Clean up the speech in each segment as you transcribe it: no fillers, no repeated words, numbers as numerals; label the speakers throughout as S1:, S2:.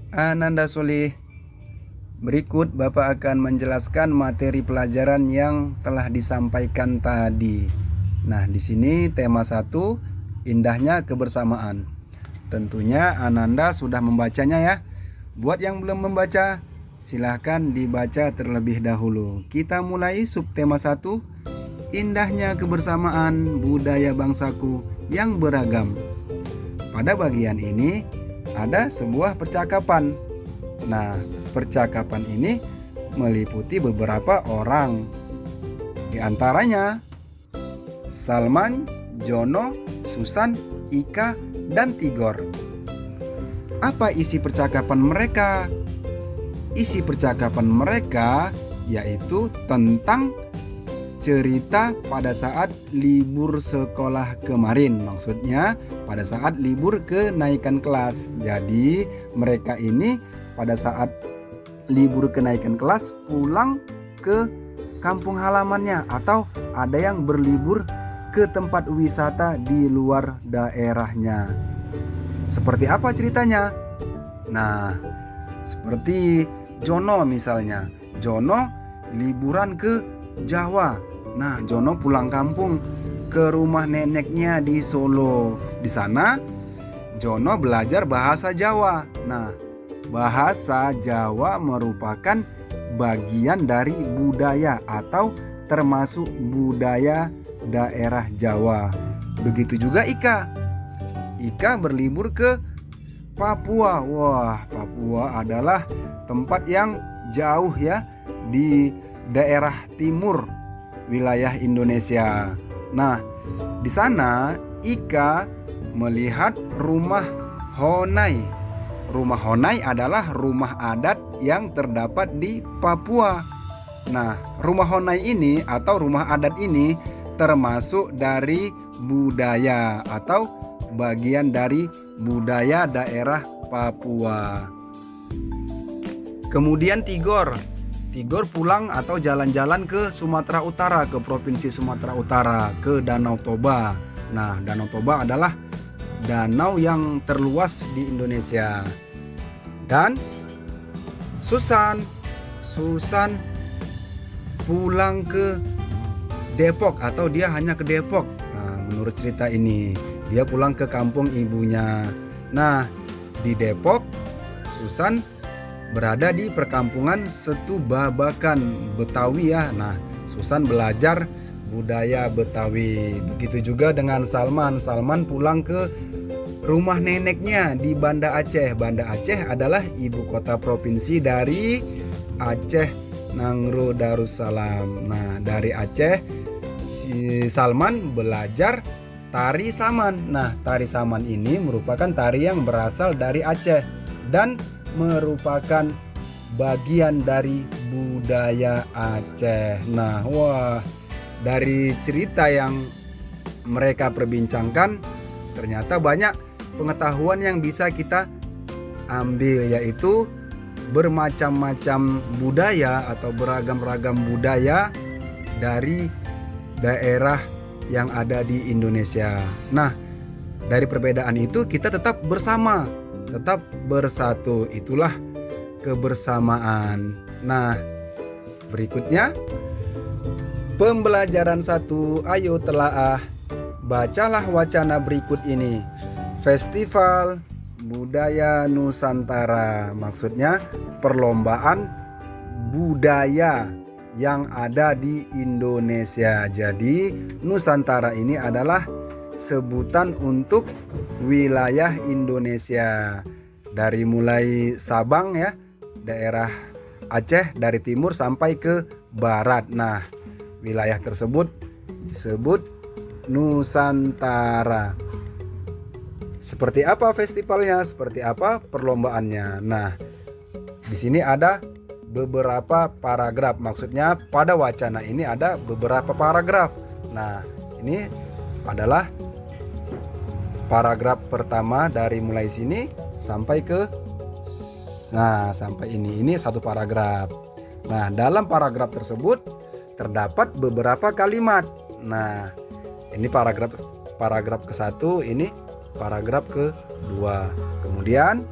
S1: Ananda Solih. Berikut Bapak akan menjelaskan materi pelajaran yang telah disampaikan tadi. Nah, di sini tema 1, indahnya kebersamaan. Tentunya Ananda sudah membacanya ya. Buat yang belum membaca, silahkan dibaca terlebih dahulu. Kita mulai subtema 1, indahnya kebersamaan budaya bangsaku yang beragam. Pada bagian ini ada sebuah percakapan. Nah, percakapan ini meliputi beberapa orang. Di antaranya Salman, Jono, Susan, Ika, dan Tigor. Apa isi percakapan mereka? Isi percakapan mereka yaitu tentang cerita pada saat libur sekolah kemarin. Maksudnya pada saat libur kenaikan kelas. Jadi mereka ini pada saat libur kenaikan kelas pulang ke kampung halamannya, atau ada yang berlibur ke tempat wisata di luar daerahnya. Seperti apa ceritanya? Nah, seperti Jono misalnya. Jono liburan ke Jawa. Nah, Jono pulang kampung ke rumah neneknya di Solo. Di sana Jono belajar bahasa Jawa. Nah, bahasa Jawa merupakan bagian dari budaya atau termasuk budaya daerah Jawa. Begitu juga Ika. Ika berlibur ke Papua. Wah, Papua adalah tempat yang jauh ya, di daerah timur wilayah Indonesia. Nah, di sana Ika melihat rumah Honai. Rumah Honai adalah rumah adat yang terdapat di Papua. Nah, rumah Honai ini atau rumah adat ini termasuk dari budaya atau bagian dari budaya daerah Papua. Kemudian Tigor pulang atau jalan-jalan ke Sumatera Utara, ke Provinsi Sumatera Utara, ke Danau Toba. Nah, Danau Toba adalah danau yang terluas di Indonesia. Dan Susan pulang ke Depok, atau dia hanya ke Depok. Nah, menurut cerita ini dia pulang ke kampung ibunya. Nah, di Depok Susan berada di perkampungan Setubabakan Betawi ya. Nah, Susan belajar budaya Betawi. Begitu juga dengan Salman. Salman pulang ke rumah neneknya di Banda Aceh. Banda Aceh adalah ibu kota provinsi dari Aceh, Nangro Darussalam. Nah, dari Aceh si Salman belajar tari saman. Nah, tari saman ini merupakan tari yang berasal dari Aceh dan merupakan bagian dari budaya Aceh. Nah, wah, dari cerita yang mereka perbincangkan ternyata banyak pengetahuan yang bisa kita ambil, yaitu bermacam-macam budaya atau beragam-ragam budaya dari daerah yang ada di Indonesia. Nah, dari perbedaan itu kita tetap bersama, tetap bersatu. Itulah kebersamaan. Nah, berikutnya pembelajaran 1, ayo telaah. Bacalah wacana berikut ini. Festival Budaya Nusantara. Maksudnya perlombaan budaya yang ada di Indonesia. Jadi Nusantara ini adalah sebutan untuk wilayah Indonesia. Dari mulai Sabang ya, daerah Aceh dari timur sampai ke barat. Nah, wilayah tersebut disebut Nusantara. Seperti apa festivalnya? Seperti apa perlombaannya? Nah, di sini ada beberapa paragraf. Maksudnya pada wacana ini ada beberapa paragraf. Nah, ini adalah paragraf pertama dari mulai sini sampai ke sampai ini satu paragraf. Nah, dalam paragraf tersebut terdapat beberapa kalimat. Nah, ini paragraf ke-1, ini paragraf ke-2. Kemudian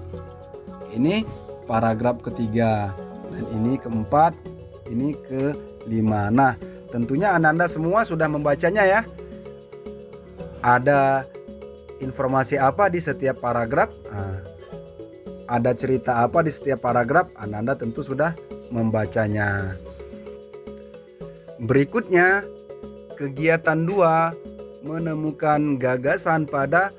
S1: ini paragraf ketiga, dan ini keempat, ini kelima. Nah, tentunya Ananda semua sudah membacanya ya. Ada informasi apa di setiap paragraf? Ada cerita apa di setiap paragraf? Ananda tentu sudah membacanya. Berikutnya, kegiatan 2, menemukan gagasan pada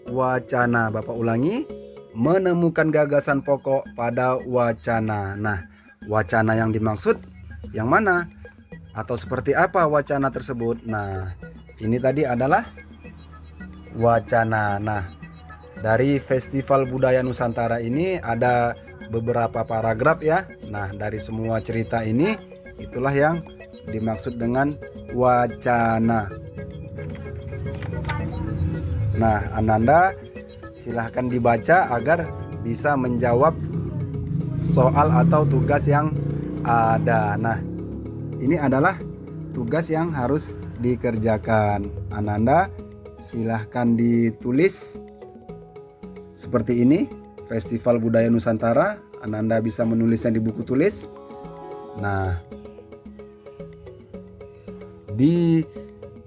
S1: wacana. Bapak ulangi, menemukan gagasan pokok pada wacana. Nah, wacana yang dimaksud yang mana? Atau seperti apa wacana tersebut? Nah, ini tadi adalah wacana. Nah, dari Festival Budaya Nusantara ini ada beberapa paragraf ya. Nah, dari semua cerita ini, itulah yang dimaksud dengan wacana. Nah, Ananda silahkan dibaca agar bisa menjawab soal atau tugas yang ada. Nah, ini adalah tugas yang harus dikerjakan. Ananda silahkan ditulis seperti ini, Festival Budaya Nusantara. Ananda bisa menulisnya di buku tulis. Nah, di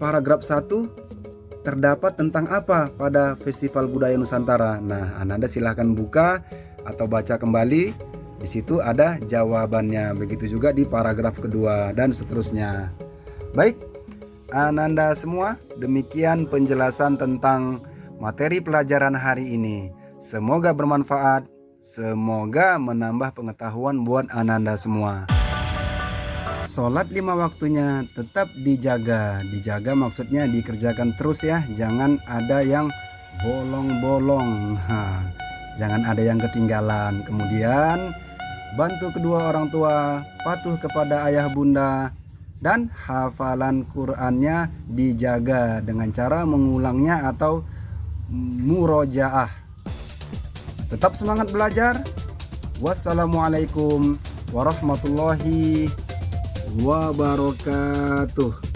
S1: paragraf 1 terdapat tentang apa pada Festival Budaya Nusantara. Nah, Ananda silahkan buka atau baca kembali. Di situ ada jawabannya. Begitu juga di paragraf kedua dan seterusnya. Baik, Ananda semua, demikian penjelasan tentang materi pelajaran hari ini. Semoga bermanfaat, semoga menambah pengetahuan buat Ananda semua. Sholat 5 waktunya tetap dijaga. Dijaga maksudnya dikerjakan terus ya. Jangan ada yang bolong-bolong. Jangan ada yang ketinggalan. Kemudian bantu kedua orang tua, patuh kepada ayah bunda, dan hafalan Qur'annya dijaga dengan cara mengulangnya atau murojaah. Tetap semangat belajar. Wassalamualaikum warahmatullahi wabarakatuh.